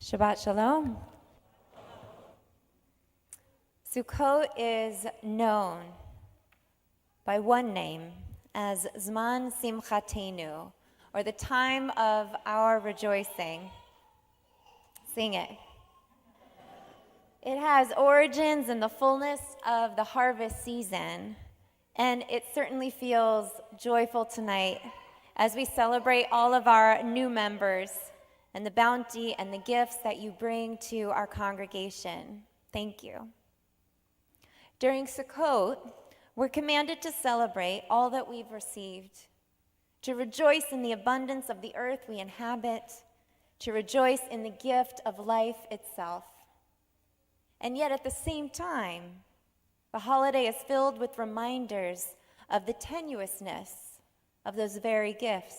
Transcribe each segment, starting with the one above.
Shabbat Shalom. Sukkot is known by one name as Zman Simchatenu, or the time of our rejoicing. Sing it. It has origins in the fullness of the harvest season, and it certainly feels joyful tonight as we celebrate all of our new members and the bounty and the gifts that you bring to our congregation. Thank you. During Sukkot, we're commanded to celebrate all that we've received, to rejoice in the abundance of the earth we inhabit, to rejoice in the gift of life itself. And yet at the same time, the holiday is filled with reminders of the tenuousness of those very gifts.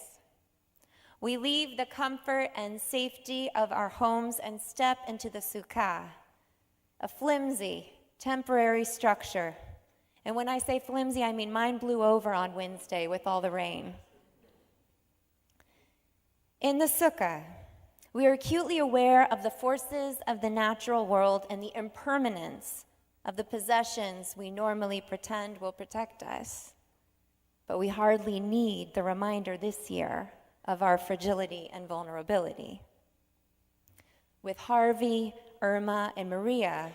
We leave the comfort and safety of our homes and step into the sukkah, a flimsy, temporary structure. And when I say flimsy, I mean mine blew over on Wednesday with all the rain. In the sukkah, we are acutely aware of the forces of the natural world and the impermanence of the possessions we normally pretend will protect us. But we hardly need the reminder this year of our fragility and vulnerability. With Harvey, Irma, and Maria,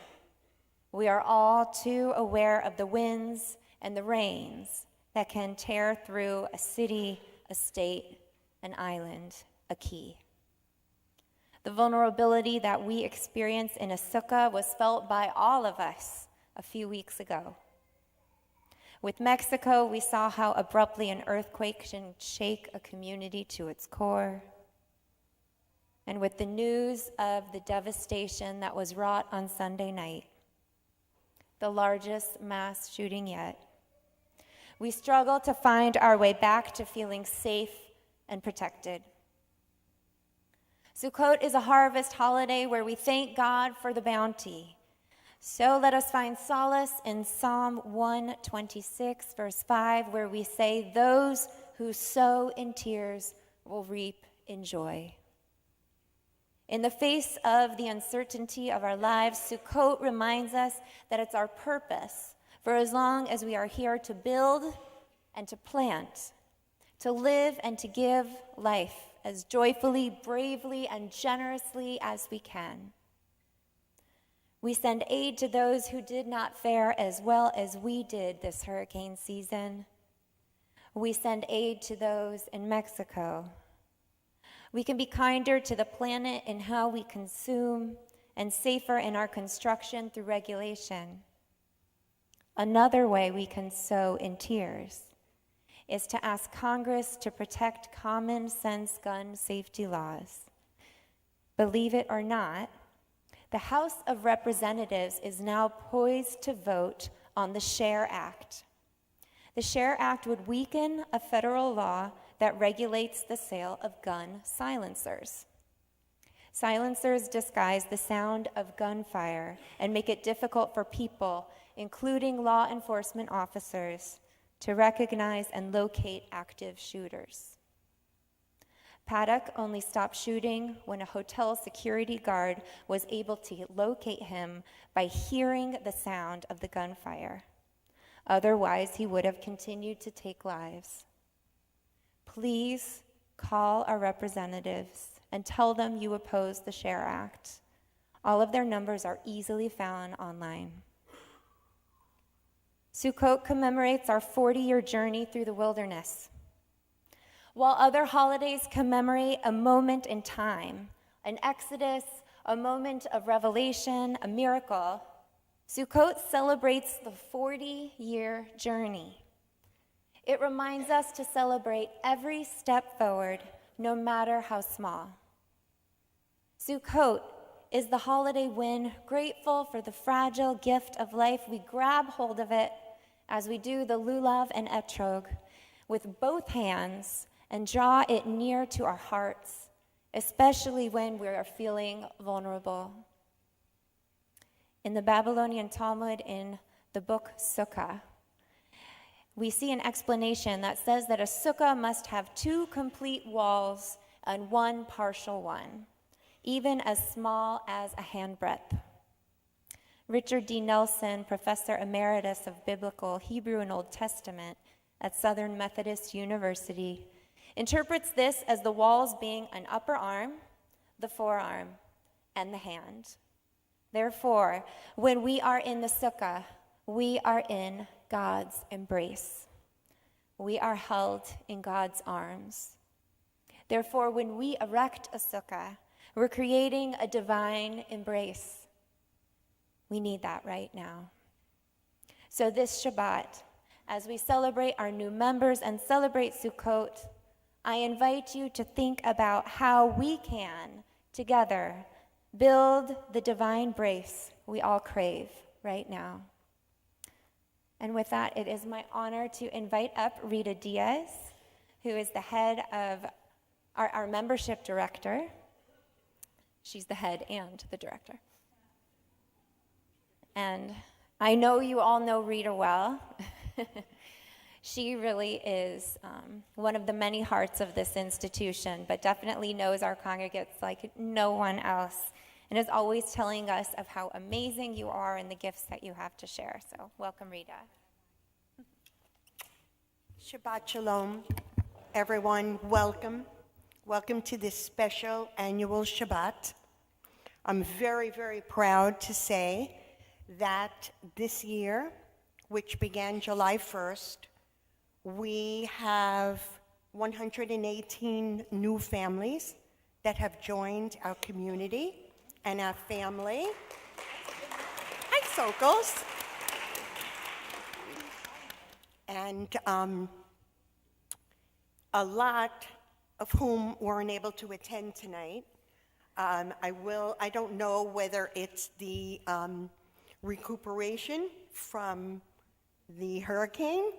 we are all too aware of the winds and the rains that can tear through a city, a state, an island, a key. The vulnerability that we experience in a sukkah was felt by all of us a few weeks ago. With Mexico, we saw how abruptly an earthquake can shake a community to its core. And with the news of the devastation that was wrought on Sunday night, the largest mass shooting yet, we struggle to find our way back to feeling safe and protected. Sukkot is a harvest holiday where we thank God for the bounty. So let us find solace in Psalm 126, verse 5, where we say, "Those who sow in tears will reap in joy." In the face of the uncertainty of our lives, Sukkot reminds us that it's our purpose, for as long as we are here, to build and to plant, to live and to give life as joyfully, bravely, and generously as we can. We send aid to those who did not fare as well as we did this hurricane season. We send aid to those in Mexico. We can be kinder to the planet in how we consume and safer in our construction through regulation. Another way we can sow in tears is to ask Congress to protect common sense gun safety laws. Believe it or not, the House of Representatives is now poised to vote on the SHARE Act. The SHARE Act would weaken a federal law that regulates the sale of gun silencers. Silencers disguise the sound of gunfire and make it difficult for people, including law enforcement officers, to recognize and locate active shooters. Paddock only stopped shooting when a hotel security guard was able to locate him by hearing the sound of the gunfire. Otherwise, he would have continued to take lives. Please call our representatives and tell them you oppose the SHARE Act. All of their numbers are easily found online. Sukkot commemorates our 40-year journey through the wilderness. While other holidays commemorate a moment in time, an exodus, a moment of revelation, a miracle, Sukkot celebrates the 40-year journey. It reminds us to celebrate every step forward, no matter how small. Sukkot is the holiday when, grateful for the fragile gift of life, we grab hold of it as we do the lulav and etrog with both hands and draw it near to our hearts, especially when we are feeling vulnerable. In the Babylonian Talmud, in the book Sukkah, we see an explanation that says that a sukkah must have 2 complete walls and 1 partial one. even as small as a handbreadth. Richard D. Nelson, Professor Emeritus of Biblical Hebrew and Old Testament at Southern Methodist University, interprets this as the walls being an upper arm, the forearm, and the hand. Therefore, when we are in the sukkah, we are in God's embrace. We are held in God's arms. Therefore, when we erect a sukkah, we're creating a divine embrace. We need that right now. So this Shabbat, as we celebrate our new members and celebrate Sukkot, I invite you to think about how we can, together, build the divine brace we all crave right now. And with that, it is my honor to invite up Rita Diaz, who is the head of our membership director. She's the head and the director. And I know you all know Rita well. She really is one of the many hearts of this institution, but definitely knows our congregates like no one else, and is always telling us of how amazing you are and the gifts that you have to share. So welcome, Rita. Shabbat Shalom, everyone. Welcome. Welcome to this special annual Shabbat. I'm very, very proud to say that this year, which began July 1st, we have 118 new families that have joined our community and our family. Hi, Sokos. And a lot of whom weren't able to attend tonight. I don't know whether it's the recuperation from the hurricane,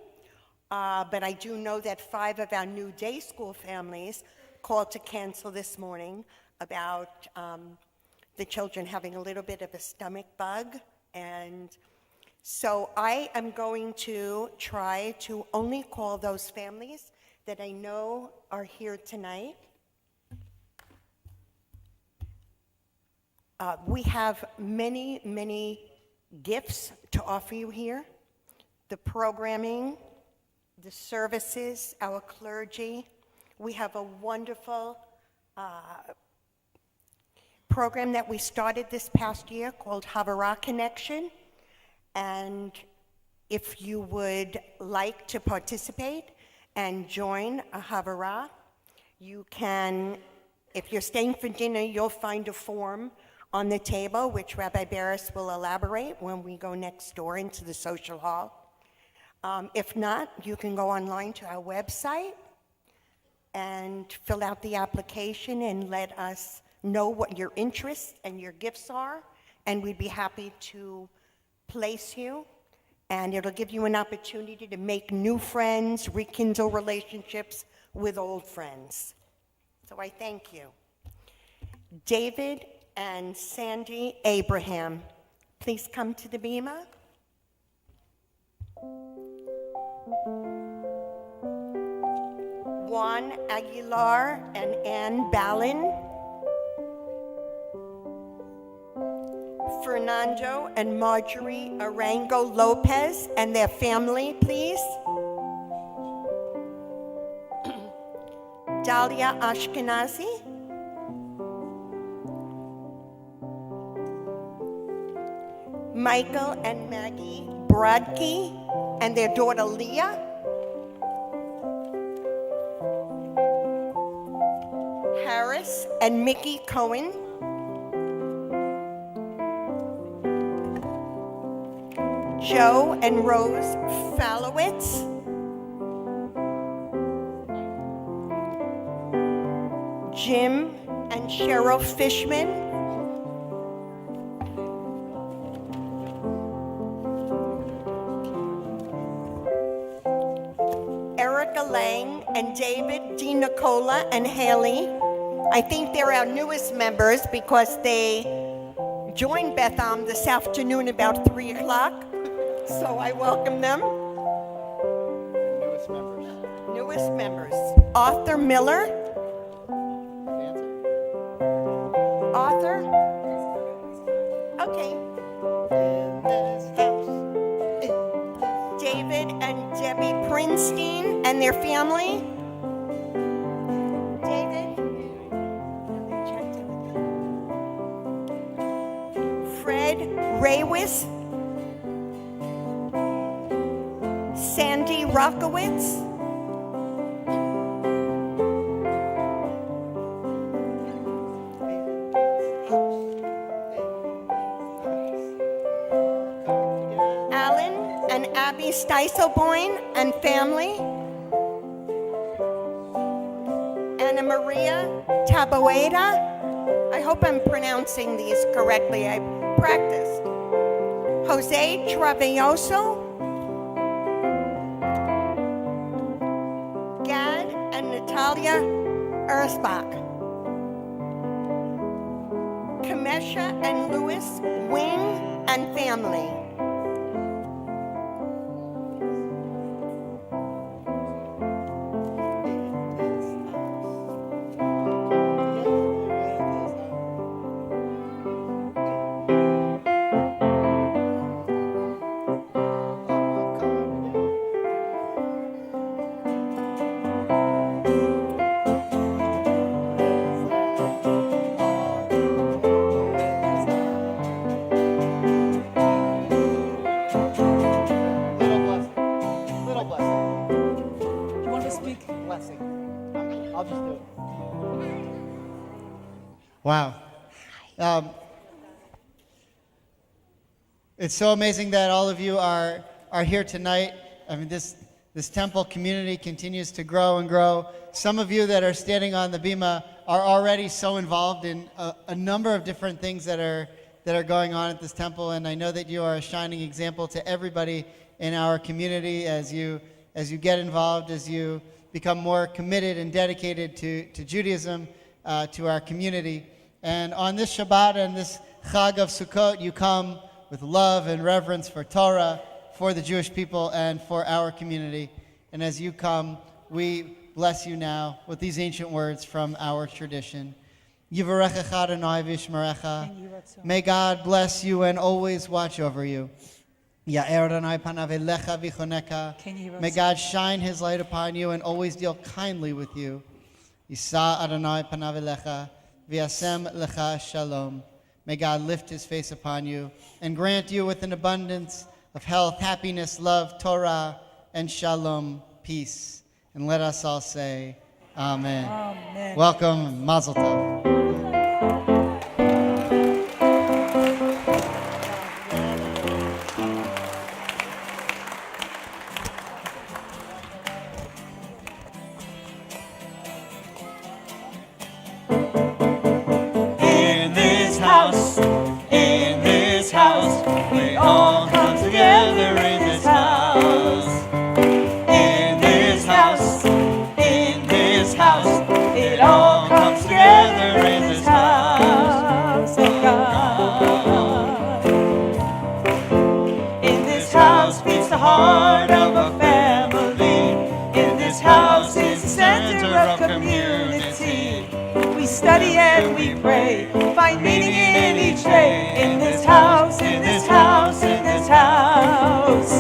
but I do know that 5 of our new day school families called to cancel this morning about the children having a little bit of a stomach bug. And so I am going to try to only call those families that I know are here tonight. We have many, many gifts to offer you here. The programming, the services, our clergy. We have a wonderful program that we started this past year called Havara Connection. And if you would like to participate and join a Havara, you can, if you're staying for dinner, you'll find a form on the table, which Rabbi Barris will elaborate when we go next door into the social hall. If not, you can go online to our website and fill out the application and let us know what your interests and your gifts are, and we'd be happy to place you. And it'll give you an opportunity to make new friends, rekindle relationships with old friends. So I thank you. David and Sandy Abraham, please come to the bima. Juan Aguilar and Ann Ballin. Fernando and Marjorie Arango Lopez and their family, please. Dalia Ashkenazi. Michael and Maggie Brodke and their daughter Leah. Harris and Mickey Cohen. Joe and Rose Falowitz. Jim and Cheryl Fishman. Erica Lang and David D. Nicola and Haley. I think they're our newest members because they joined Beth Am this afternoon about 3 o'clock. So I welcome them. Newest members. Arthur Miller. Okay. David and Debbie Prinstein and their family. David. Fred Raywis. Sandy Rockowitz. Alan and Abby Steiselboin and family. Anna Maria Taboada. I hope I'm pronouncing these correctly. I practiced. Jose Travelloso. Gad and Natalia Erzbach. Kamesha and Louis Wing and family. Wow. It's so amazing that all of you are here tonight. I mean, this temple community continues to grow and grow. Some of you that are standing on the bima are already so involved in a number of different things that are going on at this temple, and I know that you are a shining example to everybody in our community as you get involved, as you become more committed and dedicated to Judaism, to our community. And on this Shabbat and this Chag of Sukkot, you come with love and reverence for Torah, for the Jewish people, and for our community. And as you come, we bless you now with these ancient words from our tradition. Yivarechecha Adonai v'yishmerecha. May God bless you and always watch over you. Ya'er Adonai panav elecha v'choneka. May God shine his light upon you and always deal kindly with you. Yisa Adonai panav elecha v'yasem lecha shalom. May God lift his face upon you and grant you with an abundance of health, happiness, love, Torah, and shalom, peace. And let us all say, Amen. Amen. Welcome, Mazel Tov. We all come together in this house. In this house, it all comes together in this house of God. In this house beats the heart of a family. In this house is the center of community. We study and we pray, find meaning in each day. In this house, in this house, in this house.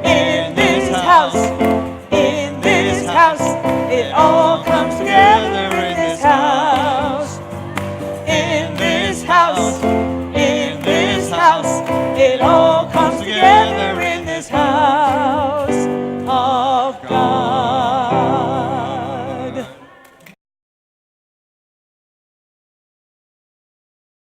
In this house, in this house, it all comes together in this house. In this house, it all